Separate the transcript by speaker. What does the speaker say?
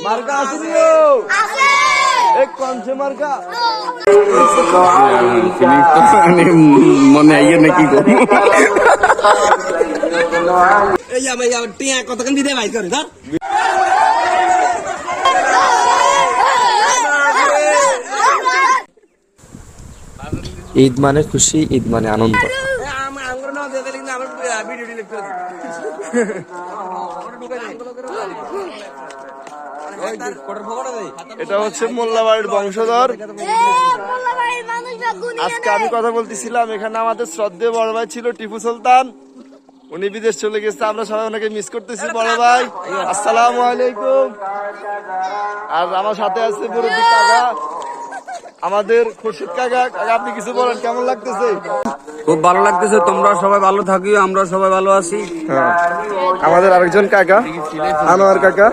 Speaker 1: मार्का আসিও আছে এক কোনছে মার্কা মনে আইয়ে নাকি গো এই আমি টিয়া কতক্ষণ দিতে ভাই করে ধর ঈদ মানে খুশি, ঈদ মানে আনন্দ। এটা হচ্ছে মোল্লাবাড়ির বংশধর। আজকে আমি কথা বলতেছিলাম, এখানে আমাদের শ্রদ্ধেয় বড় ভাই ছিল টিপু সুলতান, উনি বিদেশ চলে গেছে, আমরা সবাই ওনাকে মিস করতেছি। বড় ভাই আসসালামু আলাইকুম। আর আমার সাথে আছে মুরব্বি কাকা আমাদের খুরশিদ কাকা। কাকা আপনি কিছু বলেন, কেমন লাগতেছে?
Speaker 2: খুব ভালো লাগতেছে, তোমরা সবাই ভালো থাকিও, আমরা সবাই ভালো আছি।
Speaker 1: আমাদের আরেকজন কাকা আনোয়ার কাকা।